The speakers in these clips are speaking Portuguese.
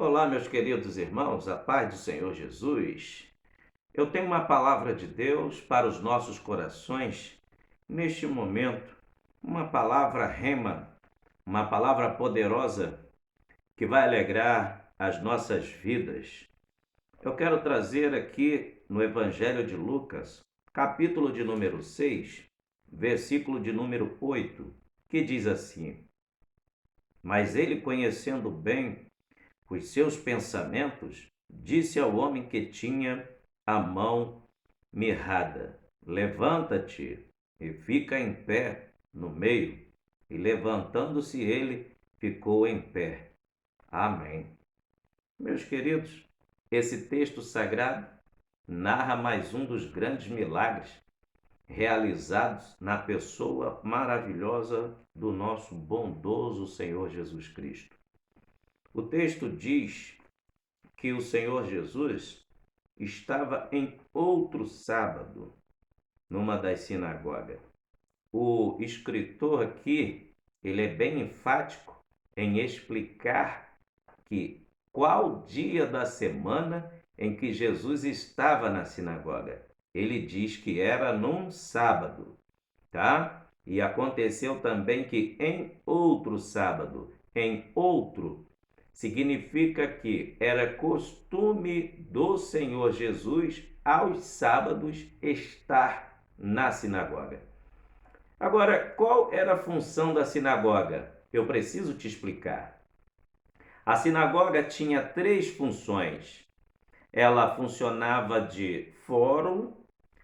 Olá, meus queridos irmãos, a paz do Senhor Jesus. Eu tenho uma palavra de Deus para os nossos corações neste momento, uma palavra rema, uma palavra poderosa que vai alegrar as nossas vidas. Eu quero trazer aqui no Evangelho de Lucas, capítulo de número 6, versículo de número 8, que diz assim: Mas ele, conhecendo bem os seus pensamentos, disse ao homem que tinha a mão mirrada: Levanta-te e fica em pé no meio. E levantando-se ele, ficou em pé. Amém. Meus queridos, esse texto sagrado narra mais um dos grandes milagres realizados na pessoa maravilhosa do nosso bondoso Senhor Jesus Cristo. O texto diz que o Senhor Jesus estava em outro sábado, numa das sinagogas. O escritor aqui, ele é bem enfático em explicar que qual dia da semana em que Jesus estava na sinagoga. Ele diz que era num sábado, tá? E aconteceu também que em outro sábado, em outro significa que era costume do Senhor Jesus aos sábados estar na sinagoga. Agora, qual era a função da sinagoga? Eu preciso te explicar. A sinagoga tinha três funções. Ela funcionava de fórum,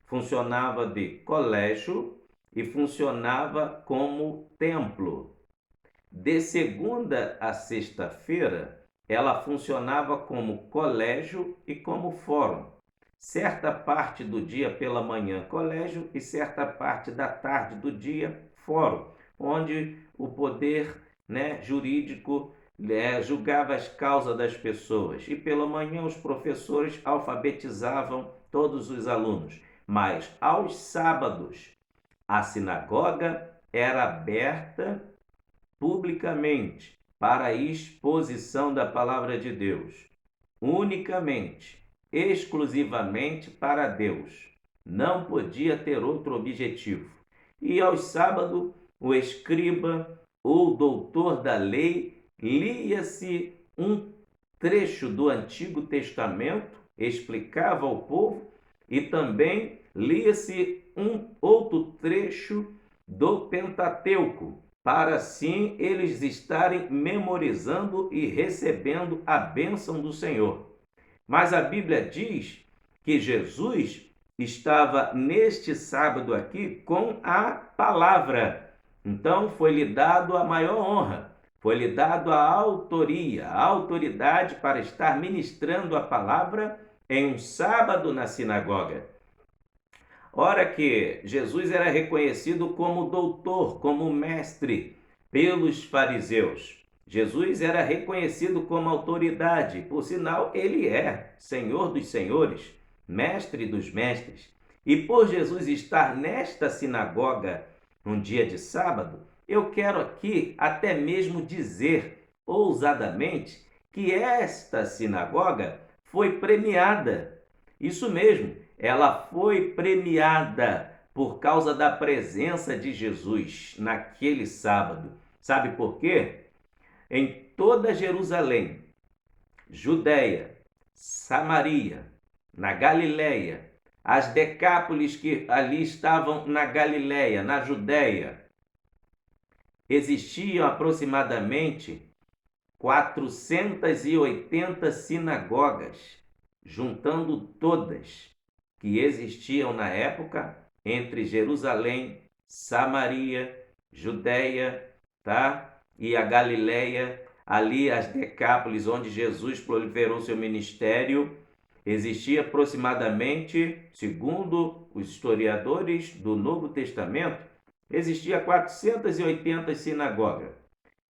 funcionava de colégio e funcionava como templo. De segunda a sexta-feira, ela funcionava como colégio e como fórum. Certa parte do dia pela manhã, colégio, e certa parte da tarde do dia, fórum, onde o poder, jurídico julgava as causas das pessoas. E pela manhã os professores alfabetizavam todos os alunos. Mas aos sábados, a sinagoga era aberta publicamente para a exposição da palavra de Deus, unicamente, exclusivamente para Deus. Não podia ter outro objetivo. E aos sábados, o escriba ou doutor da lei lia-se um trecho do Antigo Testamento, explicava ao povo, e também lia-se um outro trecho do Pentateuco, para assim eles estarem memorizando e recebendo a bênção do Senhor. Mas a Bíblia diz que Jesus estava neste sábado aqui com a palavra. Então foi-lhe dado a maior honra, foi-lhe dado a autoria, a autoridade para estar ministrando a palavra em um sábado na sinagoga. Ora que Jesus era reconhecido como doutor, como mestre pelos fariseus. Jesus era reconhecido como autoridade, por sinal, ele é Senhor dos senhores, mestre dos mestres. E por Jesus estar nesta sinagoga num dia de sábado, eu quero aqui até mesmo dizer ousadamente que esta sinagoga foi premiada. Isso mesmo, ela foi premiada por causa da presença de Jesus naquele sábado. Sabe por quê? Em toda Jerusalém, Judéia, Samaria, na Galiléia, as Decápolis que ali estavam na Galiléia, na Judéia, existiam aproximadamente 480 sinagogas, juntando todas que existiam na época entre Jerusalém, Samaria, Judéia, tá? E a Galiléia, ali as Decápolis, onde Jesus proliferou seu ministério, existia aproximadamente, segundo os historiadores do Novo Testamento, existia 480 sinagogas.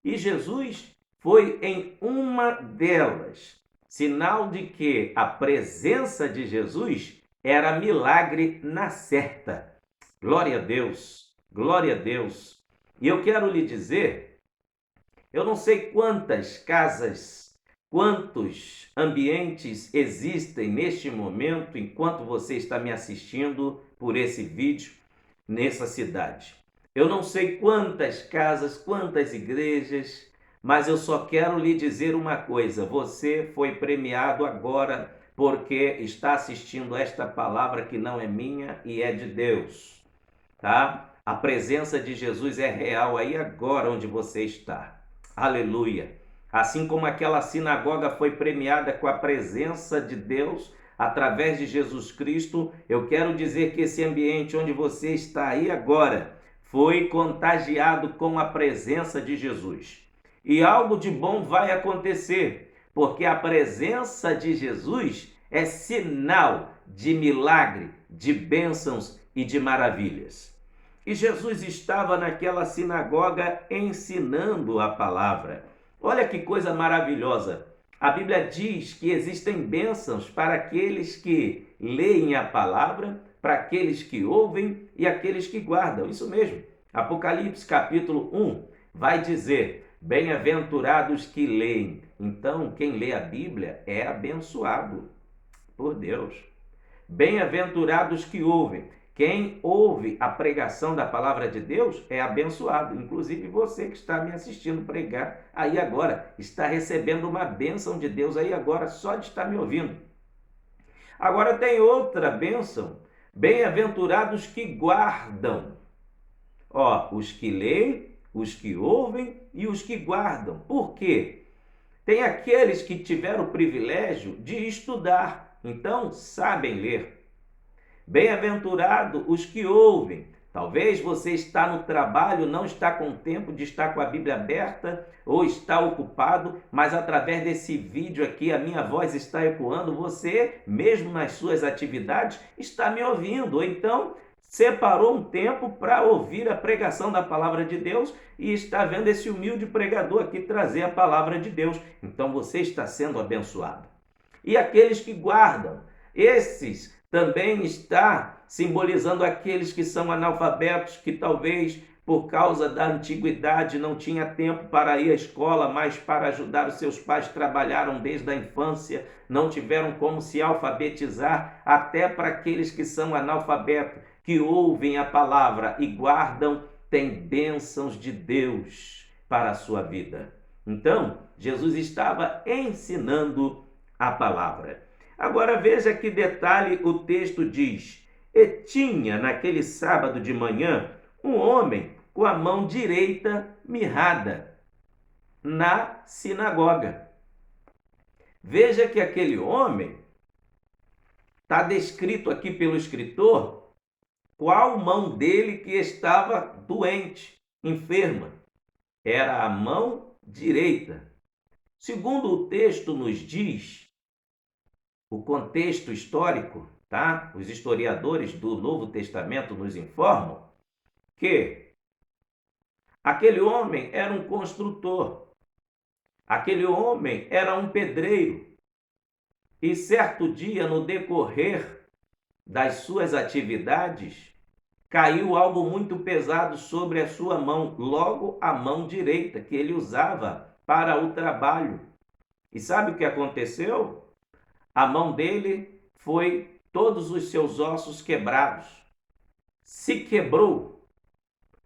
E Jesus foi em uma delas, sinal de que a presença de Jesus era milagre na certa. Glória a Deus, glória a Deus. E eu quero lhe dizer, eu não sei quantas casas quantos ambientes existem neste momento, enquanto você está me assistindo por esse vídeo, nessa cidade. Eu não sei quantas casas, quantas igrejas, mas eu só quero lhe dizer uma coisa: você foi premiado agora porque está assistindo esta palavra que não é minha e é de Deus, tá? A presença de Jesus é real aí agora onde você está. Aleluia! Assim como aquela sinagoga foi premiada com a presença de Deus através de Jesus Cristo, eu quero dizer que esse ambiente onde você está aí agora foi contagiado com a presença de Jesus. E algo de bom vai acontecer, porque a presença de Jesus é sinal de milagre, de bênçãos e de maravilhas. E Jesus estava naquela sinagoga ensinando a palavra. Olha que coisa maravilhosa! A Bíblia diz que existem bênçãos para aqueles que leem a palavra, para aqueles que ouvem e aqueles que guardam. Isso mesmo. Apocalipse capítulo 1 vai dizer: bem-aventurados que leem. Então, quem lê a Bíblia é abençoado por Deus. Bem-aventurados que ouvem. Quem ouve a pregação da palavra de Deus é abençoado. Inclusive você que está me assistindo pregar aí agora, está recebendo uma bênção de Deus aí agora, só de estar me ouvindo. Agora tem outra bênção. Bem-aventurados que guardam. Os que leem, os que ouvem e os que guardam. Por quê? Tem aqueles que tiveram o privilégio de estudar, então sabem ler. Bem-aventurado os que ouvem. Talvez você está no trabalho, não está com tempo de estar com a Bíblia aberta ou está ocupado, mas através desse vídeo aqui a minha voz está ecoando, você, mesmo nas suas atividades, está me ouvindo. Ou então separou um tempo para ouvir a pregação da palavra de Deus e está vendo esse humilde pregador aqui trazer a palavra de Deus. Então você está sendo abençoado. E aqueles que guardam, esses também está simbolizando aqueles que são analfabetos, que talvez por causa da antiguidade não tinha tempo para ir à escola, mas para ajudar os seus pais trabalharam desde a infância, não tiveram como se alfabetizar, até para aqueles que são analfabetos, que ouvem a palavra e guardam, tem bênçãos de Deus para a sua vida. Então, Jesus estava ensinando a palavra. Agora veja que detalhe o texto diz: e tinha naquele sábado de manhã um homem com a mão direita mirrada na sinagoga. Veja que aquele homem está descrito aqui pelo escritor qual mão dele que estava doente, enferma. Era a mão direita. Segundo o texto nos diz, o contexto histórico, tá? Os historiadores do Novo Testamento nos informam que aquele homem era um construtor, aquele homem era um pedreiro, e certo dia, no decorrer das suas atividades, caiu algo muito pesado sobre a sua mão, logo a mão direita, que ele usava para o trabalho. E sabe o que aconteceu? A mão dele foi todos os seus ossos quebrados. Se quebrou.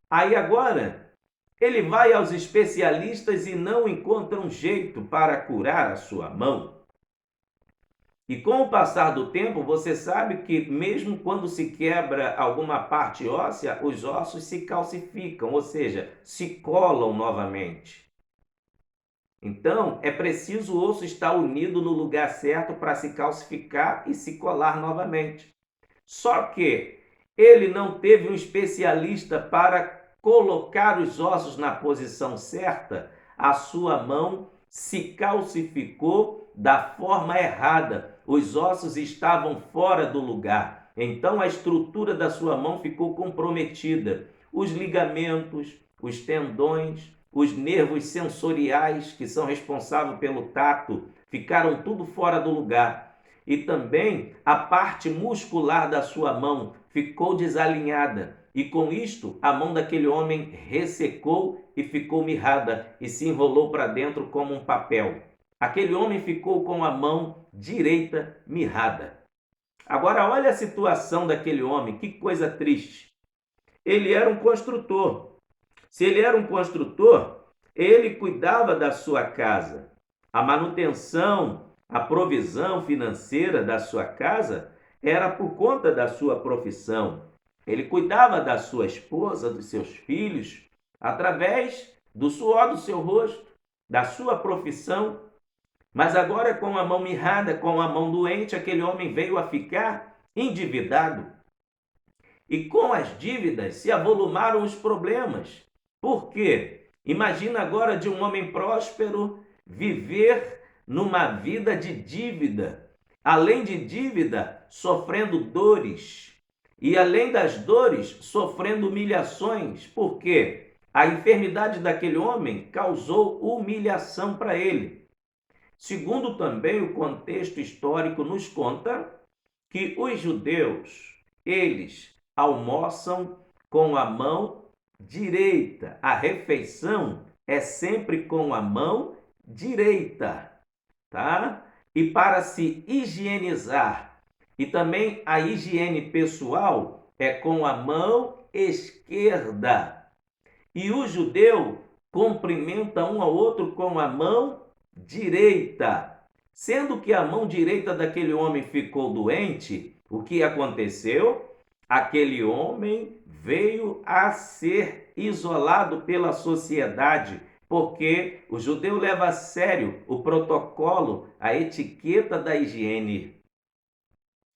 Aí agora, ele vai aos especialistas e não encontra um jeito para curar a sua mão. E com o passar do tempo, você sabe que mesmo quando se quebra alguma parte óssea, os ossos se calcificam, ou seja, se colam novamente. Então, é preciso o osso estar unido no lugar certo para se calcificar e se colar novamente. Só que ele não teve um especialista para colocar os ossos na posição certa, a sua mão se calcificou da forma errada. Os ossos estavam fora do lugar. Então a estrutura da sua mão ficou comprometida. Os ligamentos, os tendões, os nervos sensoriais que são responsáveis pelo tato ficaram tudo fora do lugar. E também a parte muscular da sua mão ficou desalinhada. E com isto, a mão daquele homem ressecou e ficou mirrada e se enrolou para dentro como um papel. aquele homem ficou com a mão direita mirrada. Agora, olha a situação daquele homem, que coisa triste. Ele era um construtor. Se ele era um construtor, ele cuidava da sua casa. A manutenção, a provisão financeira da sua casa era por conta da sua profissão. Ele cuidava da sua esposa, dos seus filhos, através do suor do seu rosto, da sua profissão. Mas agora, com a mão mirrada, com a mão doente, aquele homem veio a ficar endividado. E com as dívidas se avolumaram os problemas. Por quê? Imagina agora de um homem próspero viver numa vida de dívida. Além de dívida, sofrendo dores. E além das dores, sofrendo humilhações. Por quê? A enfermidade daquele homem causou humilhação para ele. Segundo também o contexto histórico nos conta que os judeus, eles almoçam com a mão direita. A refeição é sempre com a mão direita, tá? E para se higienizar, e também a higiene pessoal é com a mão esquerda. E o judeu cumprimenta um ao outro com a mão direita. Sendo que a mão direita daquele homem ficou doente, o que aconteceu? Aquele homem veio a ser isolado pela sociedade, porque o judeu leva a sério o protocolo, a etiqueta da higiene.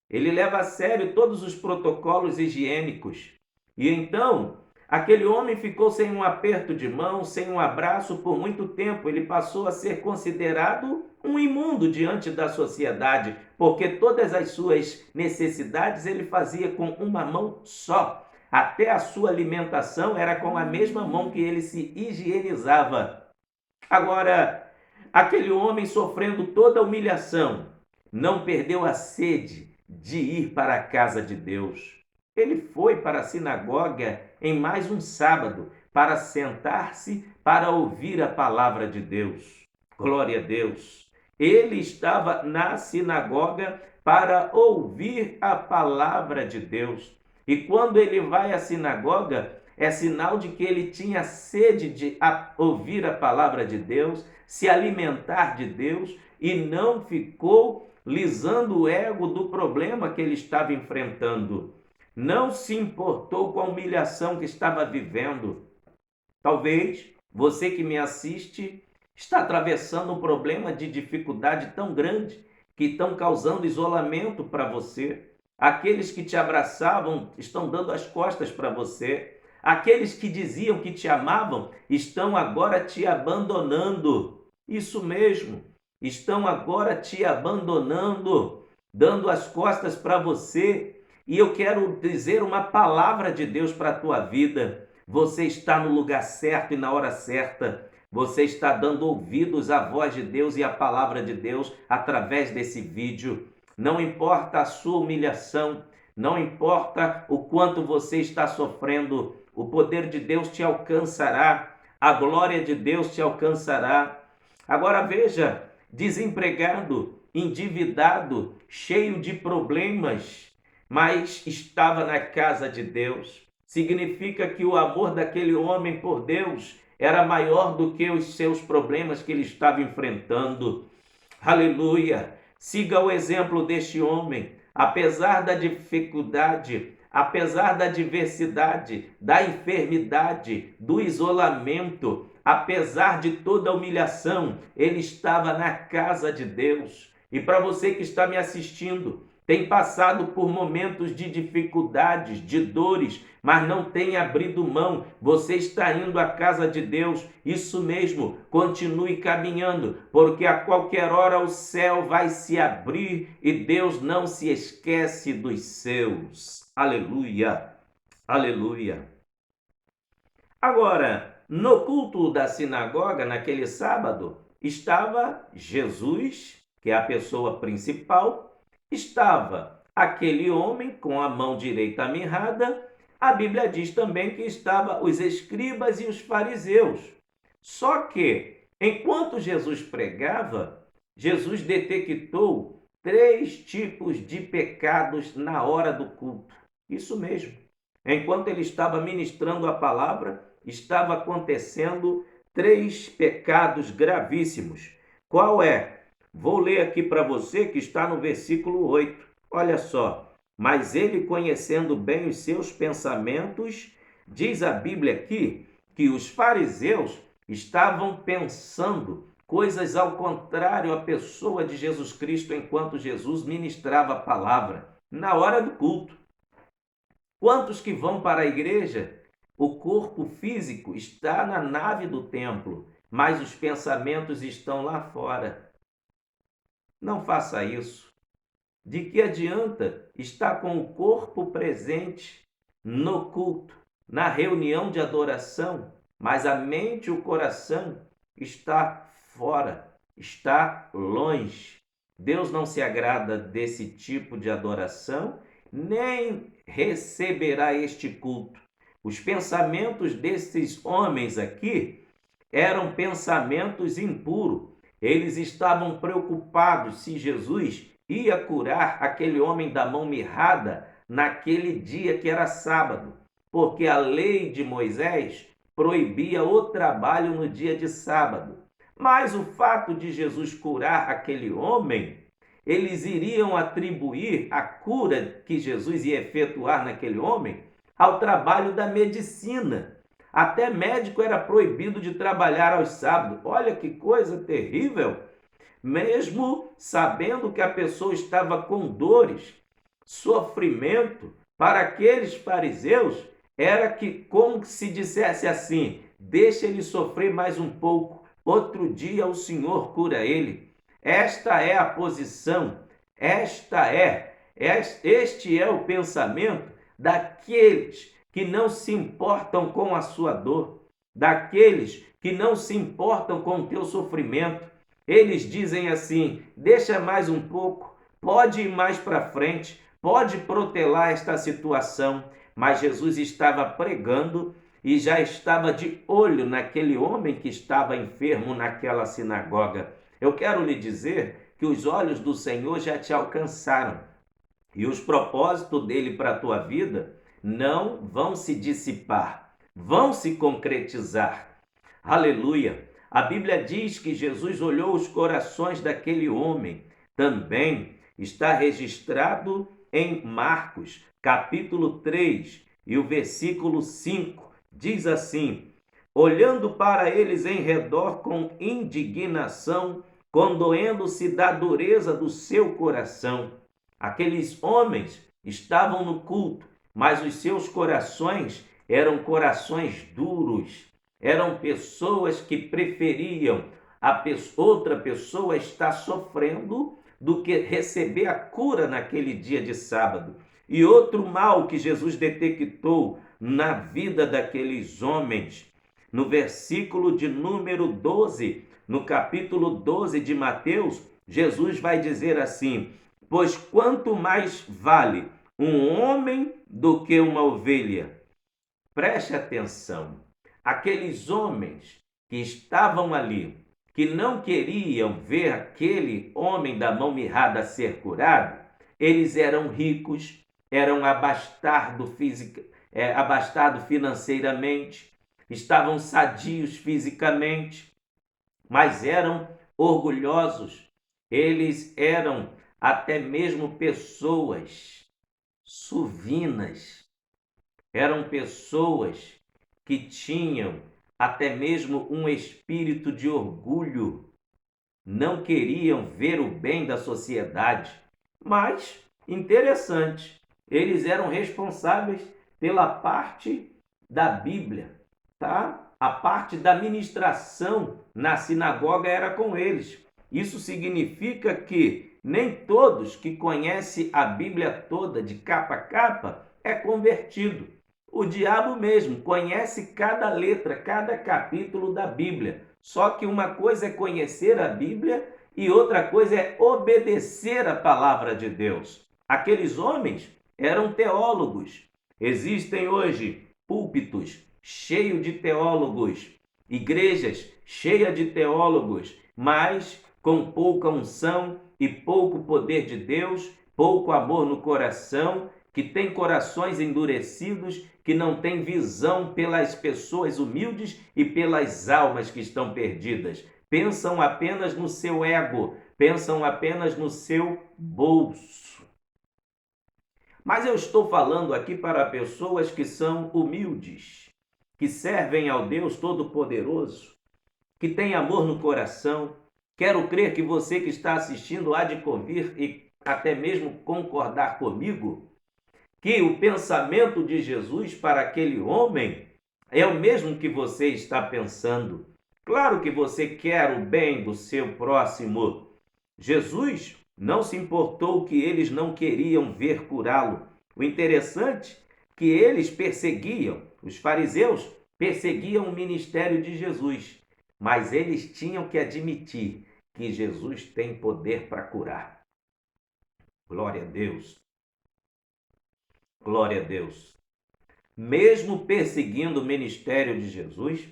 Ele leva a sério todos os protocolos higiênicos. E então, aquele homem ficou sem um aperto de mão, sem um abraço por muito tempo. Ele passou a ser considerado um imundo diante da sociedade, porque todas as suas necessidades ele fazia com uma mão só. Até a sua alimentação era com a mesma mão que ele se higienizava. Agora, aquele homem sofrendo toda a humilhação, não perdeu a sede de ir para a casa de Deus. Ele foi para a sinagoga em mais um sábado para sentar-se para ouvir a palavra de Deus. Glória a Deus! Ele estava na sinagoga para ouvir a palavra de Deus. E quando ele vai à sinagoga, é sinal de que ele tinha sede de ouvir a palavra de Deus, se alimentar de Deus e não ficou lisando o ego do problema que ele estava enfrentando. Não se importou com a humilhação que estava vivendo. Talvez você que me assiste está atravessando um problema de dificuldade tão grande que estão causando isolamento para você. Aqueles que te abraçavam estão dando as costas para você. Aqueles que diziam que te amavam estão agora te abandonando. Isso mesmo, estão agora te abandonando, dando as costas para você. E eu quero dizer uma palavra de Deus para a tua vida. Você está no lugar certo e na hora certa. Você está dando ouvidos à voz de Deus e à palavra de Deus através desse vídeo. Não importa a sua humilhação, não importa o quanto você está sofrendo, o poder de Deus te alcançará, a glória de Deus te alcançará. Agora veja, desempregado, endividado, cheio de problemas, mas estava na casa de Deus. Significa que o amor daquele homem por Deus era maior do que os seus problemas que ele estava enfrentando. Aleluia! Siga o exemplo deste homem. Apesar da dificuldade, apesar da adversidade, da enfermidade, do isolamento, apesar de toda a humilhação, ele estava na casa de Deus. E para você que está me assistindo, tem passado por momentos de dificuldades, de dores, mas não tem abrido mão. Você está indo à casa de Deus. Isso mesmo, continue caminhando, porque a qualquer hora o céu vai se abrir e Deus não se esquece dos seus. Aleluia, aleluia. Agora, no culto da sinagoga, naquele sábado, estava Jesus, que é a pessoa principal, estava aquele homem com a mão direita mirrada. A Bíblia diz também que estavam os escribas e os fariseus. Só que, enquanto Jesus pregava, Jesus detectou 3 tipos de pecados na hora do culto. Isso mesmo. Enquanto ele estava ministrando a palavra, estava acontecendo 3 pecados gravíssimos. Qual é? Vou ler aqui para você que está no versículo 8. Olha só. Mas ele, conhecendo bem os seus pensamentos, diz a Bíblia aqui que os fariseus estavam pensando coisas ao contrário à pessoa de Jesus Cristo enquanto Jesus ministrava a palavra na hora do culto. Quantos que vão para a igreja? O corpo físico está na nave do templo, mas os pensamentos estão lá fora. Não faça isso. De que adianta estar com o corpo presente no culto, na reunião de adoração, mas a mente e o coração está fora, está longe. Deus não se agrada desse tipo de adoração, nem receberá este culto. Os pensamentos desses homens aqui eram pensamentos impuros. Eles estavam preocupados se Jesus ia curar aquele homem da mão mirrada naquele dia que era sábado, porque a lei de Moisés proibia o trabalho no dia de sábado. Mas o fato de Jesus curar aquele homem, eles iriam atribuir a cura que Jesus ia efetuar naquele homem ao trabalho da medicina. Até médico era proibido de trabalhar aos sábados. Olha que coisa terrível! Mesmo sabendo que a pessoa estava com dores, sofrimento, para aqueles fariseus era que, como se dissesse assim, deixa ele sofrer mais um pouco, outro dia o Senhor cura ele. Esta é a posição, este é o pensamento daqueles que não se importam com a sua dor, daqueles que não se importam com o teu sofrimento. Eles dizem assim: deixa mais um pouco, pode ir mais para frente, pode protelar esta situação. Mas Jesus estava pregando e já estava de olho naquele homem que estava enfermo naquela sinagoga. Eu quero lhe dizer que os olhos do Senhor já te alcançaram e os propósitos dele para a tua vida não vão se dissipar, vão se concretizar. Aleluia! A Bíblia diz que Jesus olhou os corações daquele homem. Também está registrado em Marcos, capítulo 3, e o versículo 5. Diz assim: olhando para eles em redor com indignação, condoendo-se da dureza do seu coração. Aqueles homens estavam no culto, mas os seus corações eram corações duros. Eram pessoas que preferiam outra pessoa estar sofrendo do que receber a cura naquele dia de sábado. E outro mal que Jesus detectou na vida daqueles homens, no versículo de número 12, no capítulo 12 de Mateus, Jesus vai dizer assim: pois quanto mais vale um homem do que uma ovelha? Preste atenção. Aqueles homens que estavam ali, que não queriam ver aquele homem da mão mirrada ser curado, eles eram ricos, eram abastados financeiramente, estavam sadios fisicamente, mas eram orgulhosos. Eles eram até mesmo pessoas suvinas, eram pessoas que tinham até mesmo um espírito de orgulho, não queriam ver o bem da sociedade. Mas, interessante, eles eram responsáveis pela parte da Bíblia, tá? A parte da ministração na sinagoga era com eles. Isso significa que nem todos que conhecem a Bíblia toda de capa a capa é convertido. O diabo mesmo conhece cada letra, cada capítulo da Bíblia. Só que uma coisa é conhecer a Bíblia e outra coisa é obedecer a palavra de Deus. Aqueles homens eram teólogos. Existem hoje púlpitos cheios de teólogos, igrejas cheias de teólogos, mas com pouca unção e pouco poder de Deus, pouco amor no coração, que tem corações endurecidos, que não tem visão pelas pessoas humildes e pelas almas que estão perdidas. Pensam apenas no seu ego, pensam apenas no seu bolso. Mas eu estou falando aqui para pessoas que são humildes, que servem ao Deus Todo-Poderoso, que têm amor no coração. Quero crer que você que está assistindo há de convir e até mesmo concordar comigo que o pensamento de Jesus para aquele homem é o mesmo que você está pensando. Claro que você quer o bem do seu próximo. Jesus não se importou que eles não queriam ver curá-lo. O interessante é que eles perseguiam, os fariseus perseguiam o ministério de Jesus, mas eles tinham que admitir que Jesus tem poder para curar. Glória a Deus. Glória a Deus. Mesmo perseguindo o ministério de Jesus,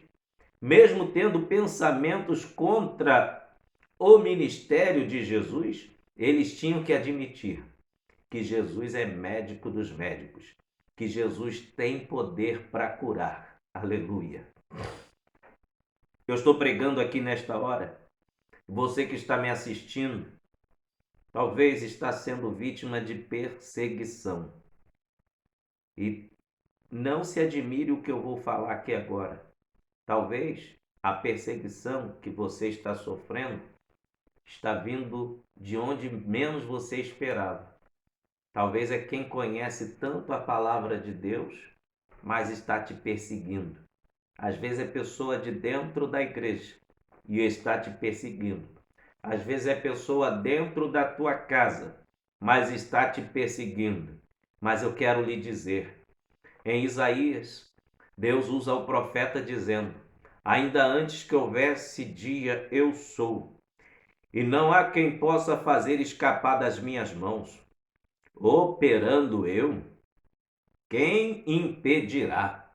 mesmo tendo pensamentos contra o ministério de Jesus, eles tinham que admitir que Jesus é médico dos médicos, que Jesus tem poder para curar. Aleluia. Eu estou pregando aqui nesta hora. Você que está me assistindo, talvez está sendo vítima de perseguição. E não se admire o que eu vou falar aqui agora. Talvez a perseguição que você está sofrendo está vindo de onde menos você esperava. Talvez é quem conhece tanto a palavra de Deus, mas está te perseguindo. Às vezes é pessoa de dentro da igreja e está te perseguindo. Às vezes é pessoa dentro da tua casa, mas está te perseguindo. Mas eu quero lhe dizer, em Isaías, Deus usa o profeta dizendo: ainda antes que houvesse dia, eu sou, e não há quem possa fazer escapar das minhas mãos. Operando eu, quem impedirá?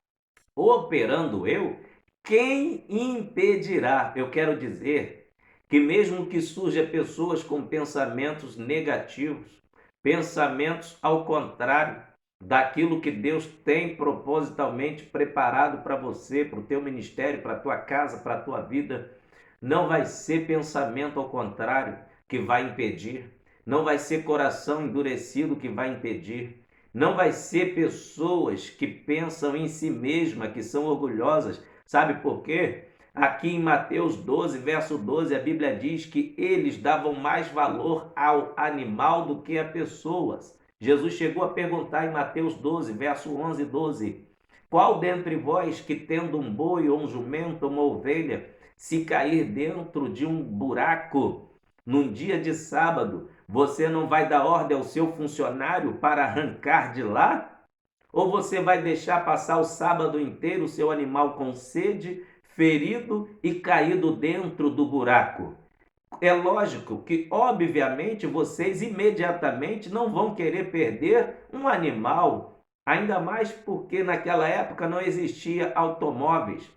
Operando eu, quem impedirá? Eu quero dizer que mesmo que surjam pessoas com pensamentos negativos, pensamentos ao contrário daquilo que Deus tem propositalmente preparado para você, para o teu ministério, para a tua casa, para a tua vida, não vai ser pensamento ao contrário que vai impedir, não vai ser coração endurecido que vai impedir, não vai ser pessoas que pensam em si mesma, que são orgulhosas. Sabe por quê? Aqui em Mateus 12, verso 12, a Bíblia diz que eles davam mais valor ao animal do que a pessoas. Jesus chegou a perguntar em Mateus 12, verso 11 e 12, qual dentre vós que tendo um boi ou um jumento ou uma ovelha, se cair dentro de um buraco num dia de sábado, você não vai dar ordem ao seu funcionário para arrancar de lá? Ou você vai deixar passar o sábado inteiro o seu animal com sede, ferido e caído dentro do buraco? É lógico que, obviamente, vocês imediatamente não vão querer perder um animal, ainda mais porque naquela época não existia automóveis.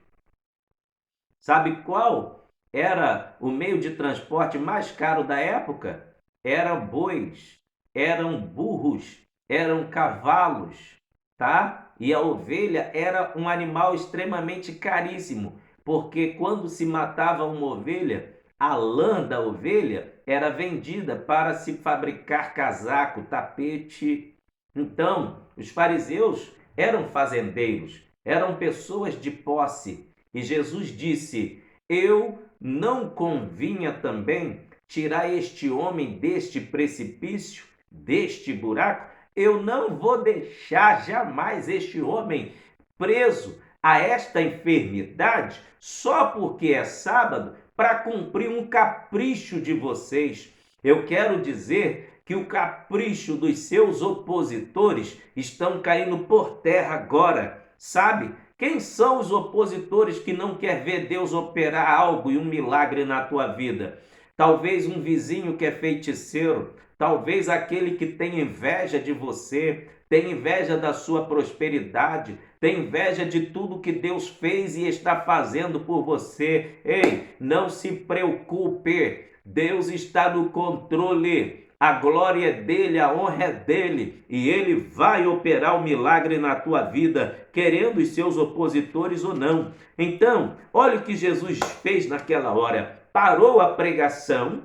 Sabe qual era o meio de transporte mais caro da época? Eram bois, eram burros, eram cavalos, tá? E a ovelha era um animal extremamente caríssimo, porque quando se matava uma ovelha, a lã da ovelha era vendida para se fabricar casaco, tapete. Então, os fariseus eram fazendeiros, eram pessoas de posse. E Jesus disse: eu não convinha também tirar este homem deste precipício, deste buraco? Eu não vou deixar jamais este homem preso a esta enfermidade só porque é sábado para cumprir um capricho de vocês. Eu quero dizer que o capricho dos seus opositores estão caindo por terra agora, sabe? Quem são os opositores que não quer ver Deus operar algo e um milagre na tua vida? Talvez um vizinho que é feiticeiro, talvez aquele que tem inveja de você, tem inveja da sua prosperidade, tem inveja de tudo que Deus fez e está fazendo por você. Ei, não se preocupe. Deus está no controle. A glória é dele, a honra é dele, e ele vai operar o milagre na tua vida, querendo os seus opositores ou não. Então, olha o que Jesus fez naquela hora. Parou a pregação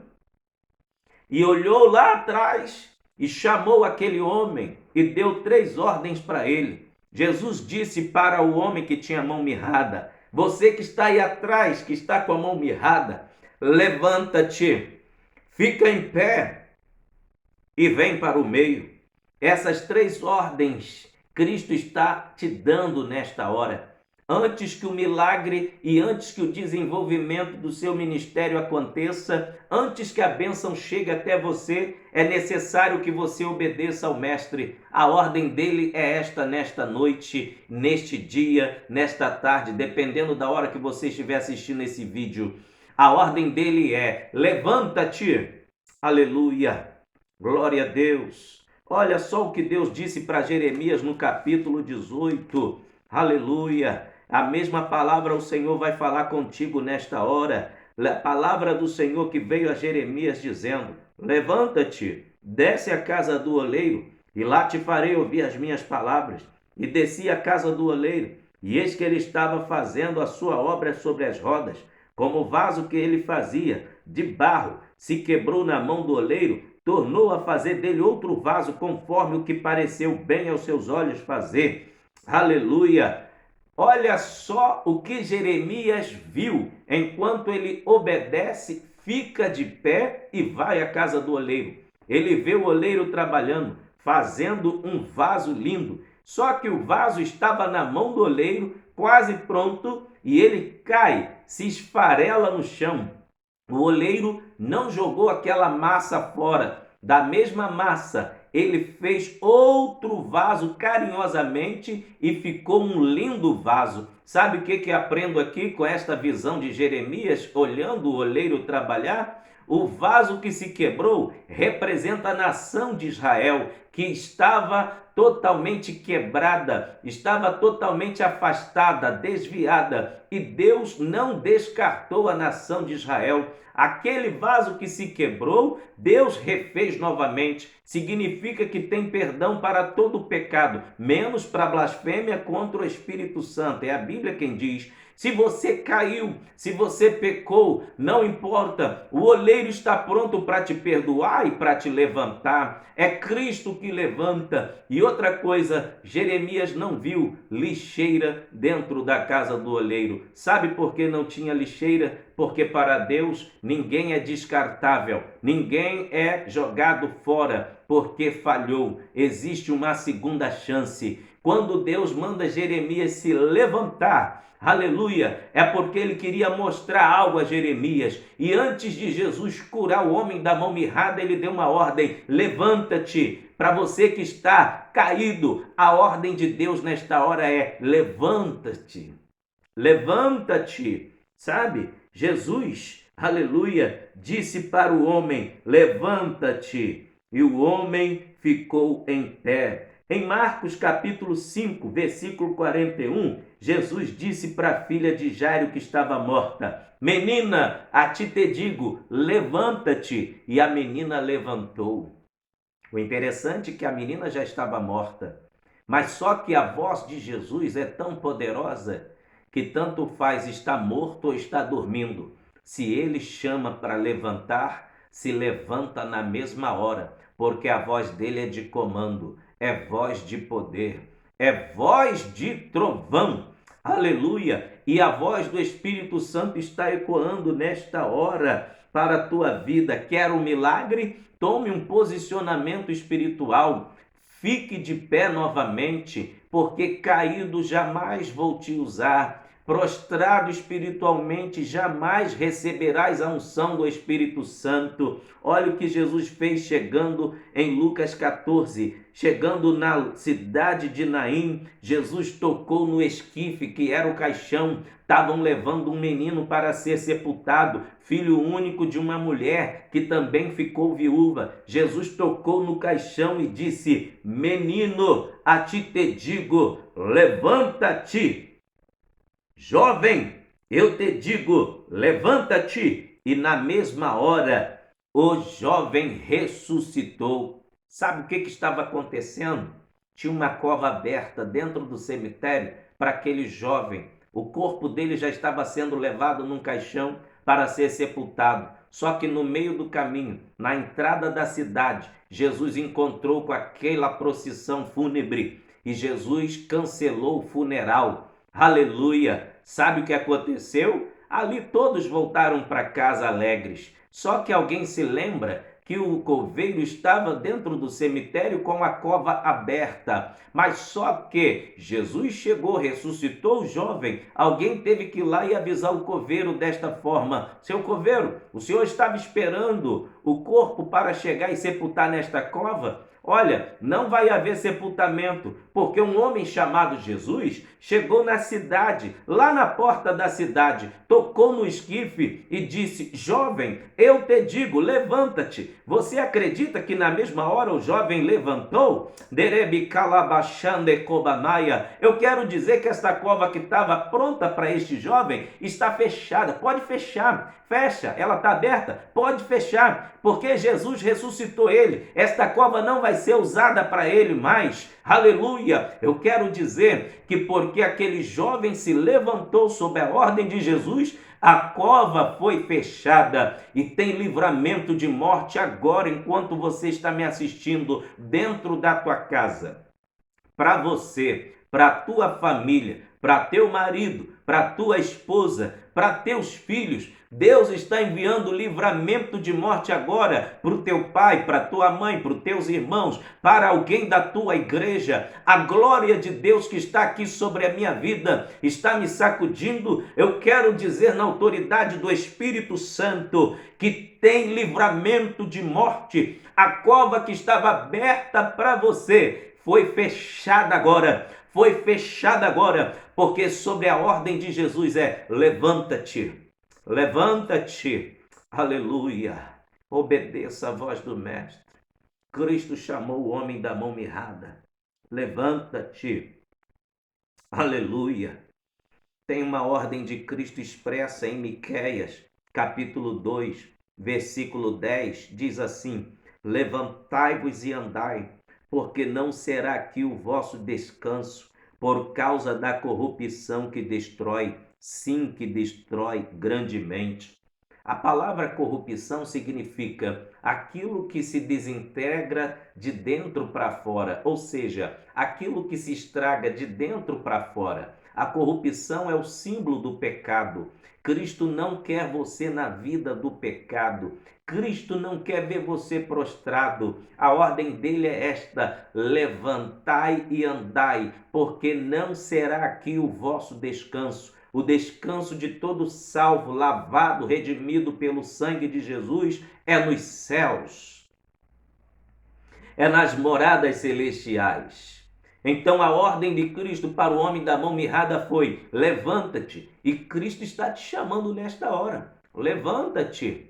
e olhou lá atrás e chamou aquele homem e deu 3 ordens para ele. Jesus disse para o homem que tinha a mão mirrada: você que está aí atrás, que está com a mão mirrada, levanta-te, fica em pé e vem para o meio. Essas 3 ordens Cristo está te dando nesta hora. Antes que o milagre e antes que o desenvolvimento do seu ministério aconteça, antes que a bênção chegue até você, é necessário que você obedeça ao Mestre. A ordem dele é esta nesta noite, neste dia, nesta tarde, dependendo da hora que você estiver assistindo esse vídeo. A ordem dele é: levanta-te. Aleluia. Glória a Deus. Olha só o que Deus disse para Jeremias no capítulo 18. Aleluia. A mesma palavra o Senhor vai falar contigo nesta hora. A palavra do Senhor que veio a Jeremias dizendo: levanta-te, desce à casa do oleiro, e lá te farei ouvir as minhas palavras. E desci à casa do oleiro, e eis que ele estava fazendo a sua obra sobre as rodas, como o vaso que ele fazia, de barro, se quebrou na mão do oleiro, tornou a fazer dele outro vaso, conforme o que pareceu bem aos seus olhos fazer. Aleluia! Olha só o que Jeremias viu. Enquanto ele obedece, fica de pé e vai à casa do oleiro. Ele vê o oleiro trabalhando, fazendo um vaso lindo. Só que o vaso estava na mão do oleiro, quase pronto, e ele cai, se esfarela no chão. O oleiro não jogou aquela massa fora. Da mesma massa, ele fez outro vaso carinhosamente e ficou um lindo vaso. Sabe o que aprendo aqui com esta visão de Jeremias, olhando o oleiro trabalhar? O vaso que se quebrou representa a nação de Israel, que estava totalmente quebrada, estava totalmente afastada, desviada, e Deus não descartou a nação de Israel. Aquele vaso que se quebrou, Deus refez novamente. Significa que tem perdão para todo o pecado, menos para a blasfêmia contra o Espírito Santo. É a Bíblia quem diz. Se você caiu, se você pecou, não importa. O oleiro está pronto para te perdoar e para te levantar. É Cristo que levanta. E outra coisa, Jeremias não viu lixeira dentro da casa do oleiro. Sabe por que não tinha lixeira? Porque para Deus ninguém é descartável, ninguém é jogado fora porque falhou. Existe uma segunda chance. Quando Deus manda Jeremias se levantar, aleluia, é porque ele queria mostrar algo a Jeremias. E antes de Jesus curar o homem da mão mirrada, ele deu uma ordem: levanta-te. Para você que está caído, a ordem de Deus nesta hora é: levanta-te. Levanta-te. Sabe? Jesus, aleluia, disse para o homem: levanta-te. E o homem ficou em pé. Em Marcos capítulo 5, versículo 41, Jesus disse para a filha de Jairo que estava morta: menina, a ti te digo, levanta-te. E a menina levantou. O interessante é que a menina já estava morta, mas só que a voz de Jesus é tão poderosa que tanto faz estar morto ou estar dormindo. Se ele chama para levantar, se levanta na mesma hora, porque a voz dele é de comando, é voz de poder, é voz de trovão. Aleluia! E a voz do Espírito Santo está ecoando nesta hora para a tua vida. Quer um milagre? Tome um posicionamento espiritual. Fique de pé novamente, porque caído jamais vou te usar. Prostrado espiritualmente, jamais receberás a unção do Espírito Santo. Olha o que Jesus fez chegando em Lucas 14. Chegando na cidade de Naim, Jesus tocou no esquife, que era o caixão. Estavam levando um menino para ser sepultado, filho único de uma mulher que também ficou viúva. Jesus tocou no caixão e disse: menino, a ti te digo, levanta-te. Jovem, eu te digo, levanta-te. e na mesma hora o jovem ressuscitou. Sabe o que estava acontecendo? Tinha uma cova aberta dentro do cemitério para aquele jovem. O corpo dele já estava sendo levado num caixão para ser sepultado. Só que no meio do caminho, na entrada da cidade, Jesus encontrou com aquela procissão fúnebre e Jesus cancelou o funeral. Aleluia! Sabe o que aconteceu? Ali todos voltaram para casa alegres. Só que alguém se lembra que o coveiro estava dentro do cemitério com a cova aberta. Mas só que Jesus chegou, ressuscitou o jovem. Alguém teve que ir lá e avisar o coveiro desta forma: seu coveiro, o senhor estava esperando o corpo para chegar e sepultar nesta cova? Olha, não vai haver sepultamento, porque um homem chamado Jesus chegou na cidade, lá na porta da cidade, tocou no esquife e disse: jovem, eu te digo, levanta-te. Você acredita que na mesma hora o jovem levantou? Eu quero dizer que esta cova que estava pronta para este jovem está fechada. Pode fechar, fecha, ela está aberta, pode fechar, porque Jesus ressuscitou ele. Esta cova não vai ser usada para ele mais. Aleluia! Eu quero dizer que porque aquele jovem se levantou sob a ordem de Jesus, a cova foi fechada e tem livramento de morte agora, enquanto você está me assistindo dentro da tua casa. Para você, para tua família, para teu marido, para tua esposa, para teus filhos, Deus está enviando livramento de morte agora para o teu pai, para tua mãe, para os teus irmãos, para alguém da tua igreja. A glória de Deus que está aqui sobre a minha vida está me sacudindo. Eu quero dizer na autoridade do Espírito Santo que tem livramento de morte. A cova que estava aberta para você foi fechada agora. Foi fechada agora, porque sobre a ordem de Jesus é: levanta-te, levanta-te, aleluia, obedeça a voz do Mestre. Cristo chamou o homem da mão mirrada, levanta-te, aleluia. Tem uma ordem de Cristo expressa em Miqueias, capítulo 2, versículo 10, diz assim: levantai-vos e andai, porque não será aqui o vosso descanso, por causa da corrupção que destrói, sim, que destrói grandemente. A palavra corrupção significa aquilo que se desintegra de dentro para fora, ou seja, aquilo que se estraga de dentro para fora. A corrupção é o símbolo do pecado. Cristo não quer você na vida do pecado. Cristo não quer ver você prostrado. A ordem dele é esta: levantai e andai, porque não será aqui o vosso descanso. O descanso de todo salvo, lavado, redimido pelo sangue de Jesus é nos céus, é nas moradas celestiais. Então a ordem de Cristo para o homem da mão mirrada foi: levanta-te. E Cristo está te chamando nesta hora. Levanta-te.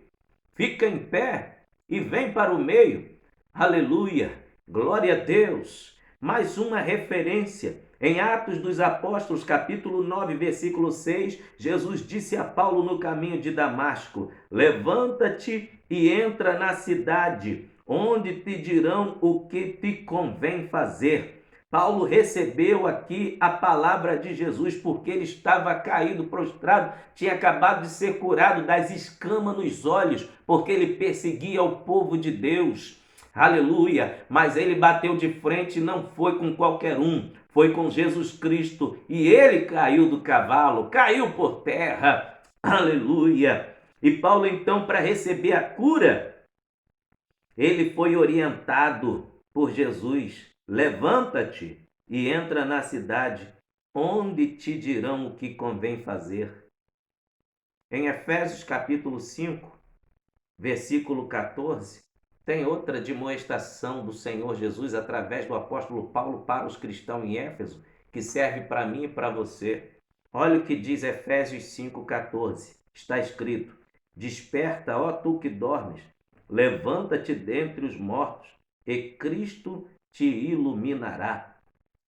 Fica em pé e vem para o meio. Aleluia! Glória a Deus! Mais uma referência. Em Atos dos Apóstolos, capítulo 9, versículo 6, Jesus disse a Paulo no caminho de Damasco: levanta-te e entra na cidade, onde te dirão o que te convém fazer. Paulo recebeu aqui a palavra de Jesus porque ele estava caído, prostrado, tinha acabado de ser curado das escamas nos olhos, porque ele perseguia o povo de Deus. Aleluia! Mas ele bateu de frente, não foi com qualquer um, foi com Jesus Cristo, e ele caiu do cavalo, caiu por terra. Aleluia! E Paulo então, para receber a cura, ele foi orientado por Jesus: levanta-te e entra na cidade, onde te dirão o que convém fazer. Em Efésios capítulo 5, versículo 14, tem outra demonstração do Senhor Jesus através do apóstolo Paulo para os cristãos em Éfeso, que serve para mim e para você. Olha o que diz Efésios 5,14. Está escrito: desperta, ó tu que dormes, levanta-te dentre os mortos, e Cristo te iluminará,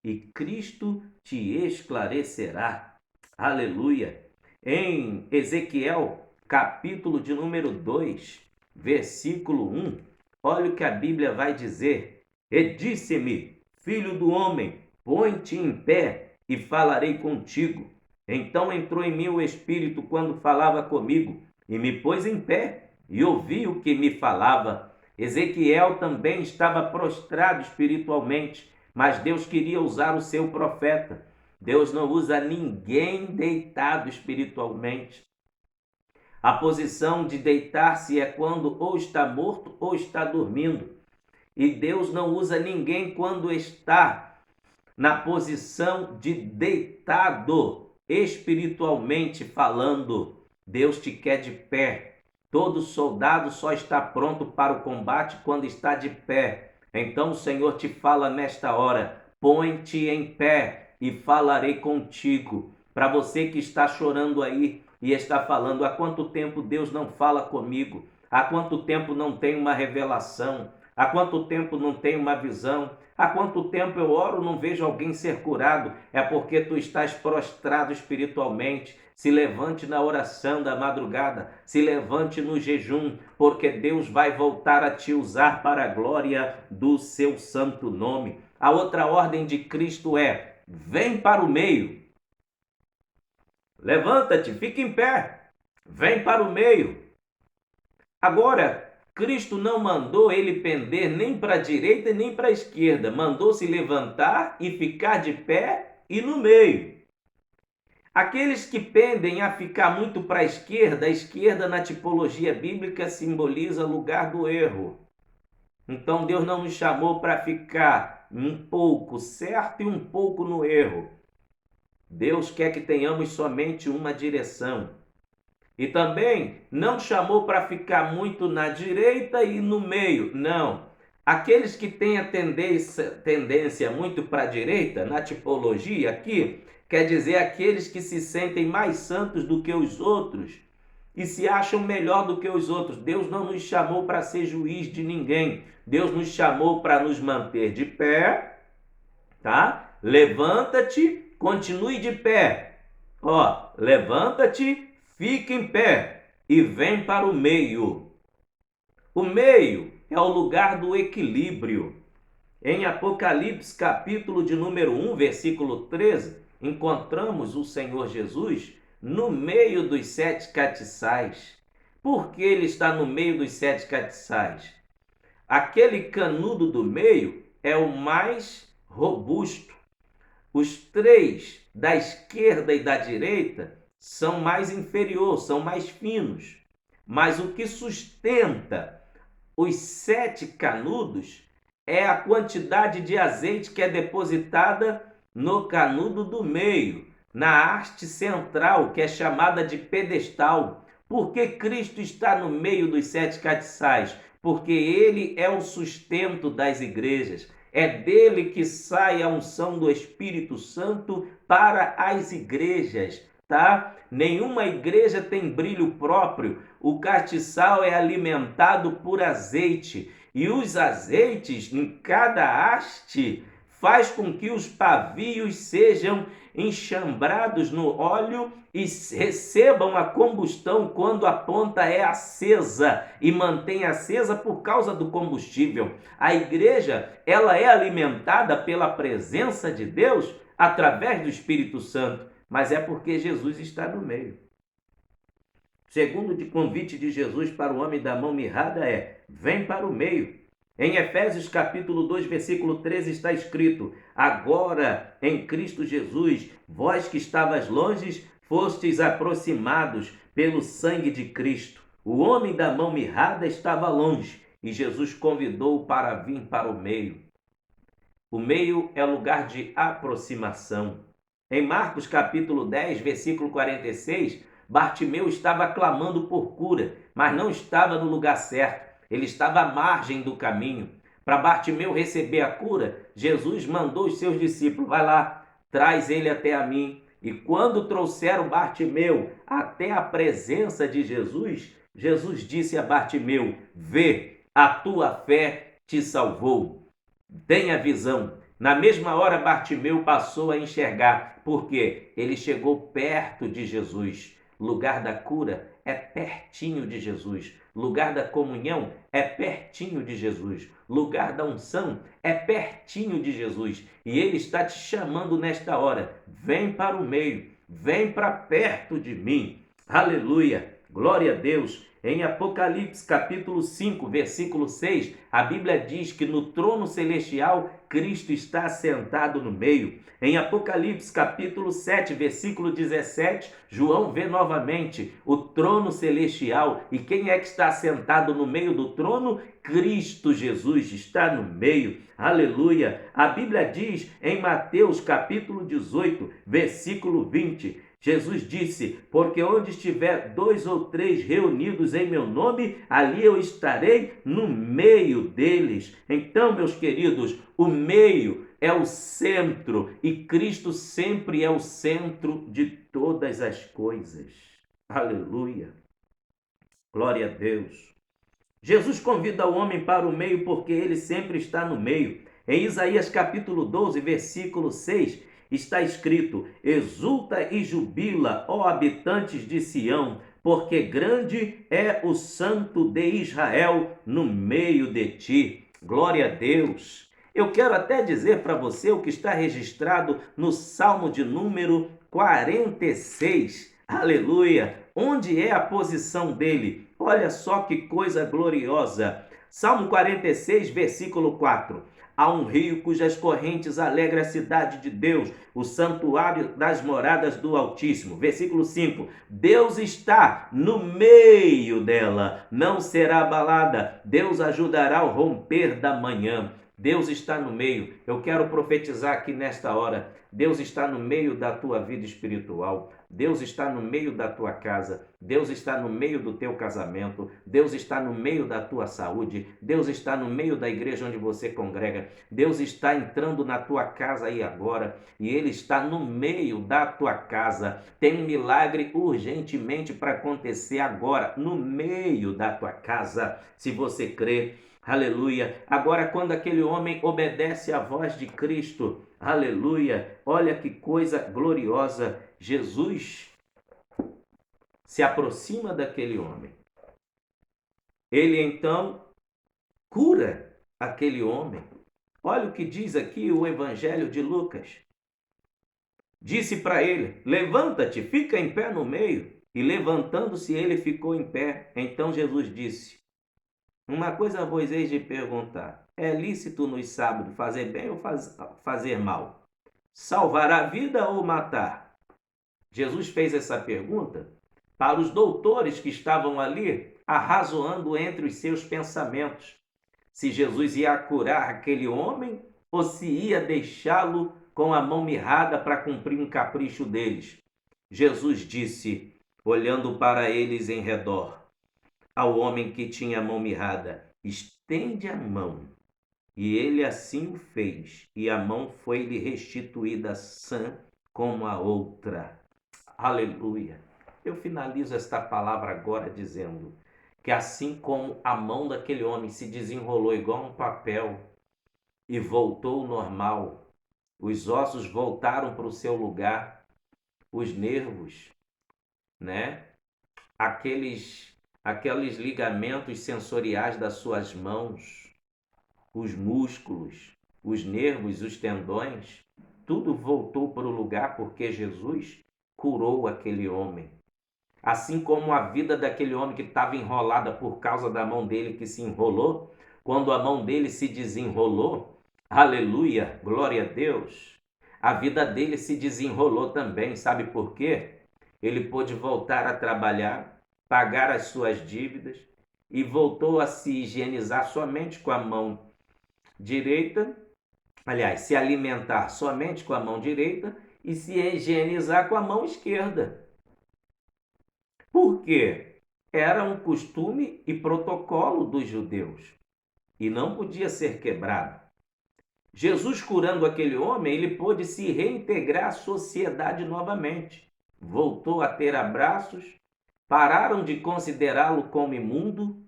e Cristo te esclarecerá. Aleluia! Em Ezequiel, capítulo de número 2, versículo 1, olha o que a Bíblia vai dizer. E disse-me, filho do homem, põe-te em pé e falarei contigo. Então entrou em mim o Espírito quando falava comigo, e me pôs em pé, e ouvi o que me falava. Ezequiel também estava prostrado espiritualmente, mas Deus queria usar o seu profeta. Deus não usa ninguém deitado espiritualmente. A posição de deitar-se é quando ou está morto ou está dormindo. E Deus não usa ninguém quando está na posição de deitado, espiritualmente falando. Deus te quer de pé. Todo soldado só está pronto para o combate quando está de pé. Então o Senhor te fala nesta hora, põe-te em pé e falarei contigo. Para você que está chorando aí e está falando, há quanto tempo Deus não fala comigo? Há quanto tempo não tem uma revelação? Há quanto tempo não tem uma visão? Há quanto tempo eu oro e não vejo alguém ser curado? É porque tu estás prostrado espiritualmente. Se levante na oração da madrugada, se levante no jejum, porque Deus vai voltar a te usar para a glória do seu santo nome. A outra ordem de Cristo é: vem para o meio. Levanta-te, fica em pé. Vem para o meio. Agora, Cristo não mandou ele pender nem para a direita nem para a esquerda, mandou se levantar e ficar de pé e no meio. Aqueles que pendem a ficar muito para a esquerda na tipologia bíblica simboliza lugar do erro. Então Deus não nos chamou para ficar um pouco certo e um pouco no erro. Deus quer que tenhamos somente uma direção. E também não chamou para ficar muito na direita e no meio, não. Aqueles que têm a tendência muito para a direita, na tipologia aqui, quer dizer aqueles que se sentem mais santos do que os outros e se acham melhor do que os outros. Deus não nos chamou para ser juiz de ninguém. Deus nos chamou para nos manter de pé, tá? Levanta-te, continue de pé. Ó, levanta-te, fica em pé e vem para o meio. O meio é o lugar do equilíbrio. Em Apocalipse, capítulo de número 1, versículo 13, encontramos o Senhor Jesus no meio dos 7 castiçais. Por que ele está no meio dos 7 castiçais? Aquele canudo do meio é o mais robusto. Os 3 da esquerda e da direita são mais inferiores, são mais finos. Mas o que sustenta os 7 canudos é a quantidade de azeite que é depositada no canudo do meio, na haste central, que é chamada de pedestal. Por que Cristo está no meio dos 7 castiçais? Porque ele é o sustento das igrejas. É dele que sai a unção do Espírito Santo para as igrejas, tá? Nenhuma igreja tem brilho próprio. O castiçal é alimentado por azeite. E os azeites em cada haste faz com que os pavios sejam enxambrados no óleo e recebam a combustão quando a ponta é acesa e mantém acesa por causa do combustível. A igreja, ela é alimentada pela presença de Deus através do Espírito Santo, mas é porque Jesus está no meio. Segundo o convite de Jesus para o homem da mão mirrada é: vem para o meio. Em Efésios capítulo 2, versículo 13 está escrito: agora em Cristo Jesus, vós que estavas longe, fostes aproximados pelo sangue de Cristo. O homem da mão mirrada estava longe e Jesus convidou-o para vir para o meio. O meio é lugar de aproximação. Em Marcos capítulo 10, versículo 46, Bartimeu estava clamando por cura, mas não estava no lugar certo. Ele estava à margem do caminho. Para Bartimeu receber a cura, Jesus mandou os seus discípulos: vai lá, traz ele até a mim. E quando trouxeram Bartimeu até a presença de Jesus, Jesus disse a Bartimeu: vê, a tua fé te salvou. Tenha visão. Na mesma hora, Bartimeu passou a enxergar, porque ele chegou perto de Jesus. O lugar da cura é pertinho de Jesus. Lugar da comunhão é pertinho de Jesus. Lugar da unção é pertinho de Jesus. E Ele está te chamando nesta hora. Vem para o meio, vem para perto de mim. Aleluia! Glória a Deus! Em Apocalipse capítulo 5, versículo 6, a Bíblia diz que no trono celestial Cristo está sentado no meio. Em Apocalipse capítulo 7, versículo 17, João vê novamente o trono celestial. E quem é que está sentado no meio do trono? Cristo Jesus está no meio. Aleluia! A Bíblia diz em Mateus capítulo 18, versículo 20, Jesus disse: porque onde estiver 2 ou 3 reunidos em meu nome, ali eu estarei no meio deles. Então, meus queridos, o meio é o centro e Cristo sempre é o centro de todas as coisas. Aleluia! Glória a Deus! Jesus convida o homem para o meio porque ele sempre está no meio. Em Isaías capítulo 12, versículo 6, está escrito: exulta e jubila, ó habitantes de Sião, porque grande é o Santo de Israel no meio de ti. Glória a Deus! Eu quero até dizer para você o que está registrado no Salmo de número 46. Aleluia! Onde é a posição dele? Olha só que coisa gloriosa. Salmo 46, versículo 4. Há um rio cujas correntes alegra a cidade de Deus, o santuário das moradas do Altíssimo. Versículo 5. Deus está no meio dela, não será abalada. Deus ajudará ao romper da manhã. Deus está no meio. Eu quero profetizar aqui nesta hora. Deus está no meio da tua vida espiritual. Deus está no meio da tua casa. Deus está no meio do teu casamento. Deus está no meio da tua saúde. Deus está no meio da igreja onde você congrega. Deus está entrando na tua casa aí agora. E Ele está no meio da tua casa. Tem um milagre urgentemente para acontecer agora, no meio da tua casa, se você crê. Aleluia! Agora, quando aquele homem obedece à voz de Cristo, aleluia! Olha que coisa gloriosa! Jesus se aproxima daquele homem. Ele então cura aquele homem. Olha o que diz aqui o Evangelho de Lucas. Disse para ele: levanta-te, fica em pé no meio. E levantando-se ele ficou em pé. Então Jesus disse: uma coisa vos hei de perguntar: é lícito nos sábados fazer bem ou fazer mal? Salvar a vida ou matar? Jesus fez essa pergunta para os doutores que estavam ali, arrazoando entre os seus pensamentos. Se Jesus ia curar aquele homem ou se ia deixá-lo com a mão mirrada para cumprir um capricho deles. Jesus disse, olhando para eles em redor, ao homem que tinha a mão mirrada: estende a mão. E ele assim o fez, e a mão foi-lhe restituída sã como a outra. Aleluia! Eu finalizo esta palavra agora dizendo que assim como a mão daquele homem se desenrolou igual um papel e voltou ao normal, os ossos voltaram para o seu lugar, os nervos, né? Aqueles ligamentos sensoriais das suas mãos, os músculos, os nervos, os tendões, tudo voltou para o lugar porque Jesus curou aquele homem. Assim como a vida daquele homem que estava enrolada por causa da mão dele que se enrolou, quando a mão dele se desenrolou, aleluia, glória a Deus, a vida dele se desenrolou também. Sabe por quê? Ele pôde voltar a trabalhar, pagar as suas dívidas e voltou a se higienizar somente com a mão direita, aliás, se alimentar somente com a mão direita e se higienizar com a mão esquerda. Por quê? Era um costume e protocolo dos judeus e não podia ser quebrado. Jesus curando aquele homem, ele pôde se reintegrar à sociedade novamente. Voltou a ter abraços, pararam de considerá-lo como imundo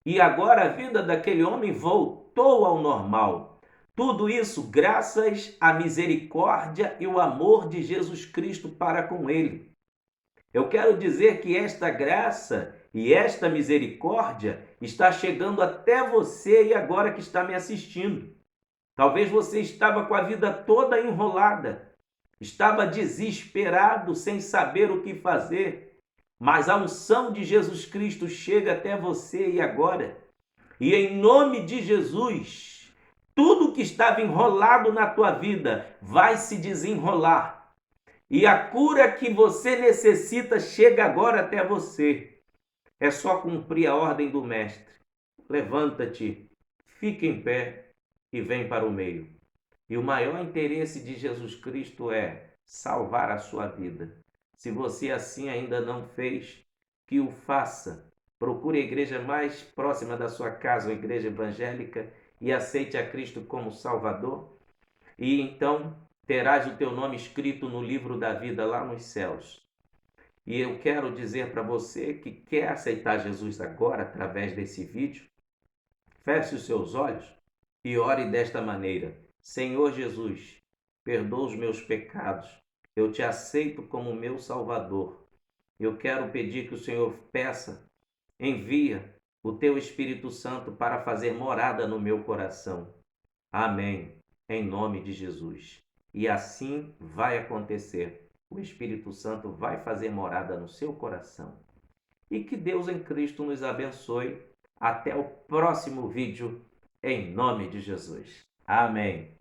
e agora a vida daquele homem voltou ao normal. Tudo isso graças à misericórdia e o amor de Jesus Cristo para com ele. Eu quero dizer que esta graça e esta misericórdia está chegando até você e agora que está me assistindo. Talvez você estava com a vida toda enrolada, estava desesperado, sem saber o que fazer, mas a unção de Jesus Cristo chega até você e agora. E em nome de Jesus, tudo que estava enrolado na tua vida vai se desenrolar. E a cura que você necessita chega agora até você. É só cumprir a ordem do Mestre. Levanta-te, fica em pé e vem para o meio. E o maior interesse de Jesus Cristo é salvar a sua vida. Se você assim ainda não fez, que o faça. Procure a igreja mais próxima da sua casa, a igreja evangélica, e aceite a Cristo como Salvador. E então terás o teu nome escrito no livro da vida lá nos céus. E eu quero dizer para você que quer aceitar Jesus agora através desse vídeo, feche os seus olhos e ore desta maneira: Senhor Jesus, perdoa os meus pecados. Eu te aceito como meu Salvador. Eu quero pedir que o Senhor envia o teu Espírito Santo para fazer morada no meu coração. Amém. Em nome de Jesus. E assim vai acontecer. O Espírito Santo vai fazer morada no seu coração. E que Deus em Cristo nos abençoe. Até o próximo vídeo, em nome de Jesus. Amém.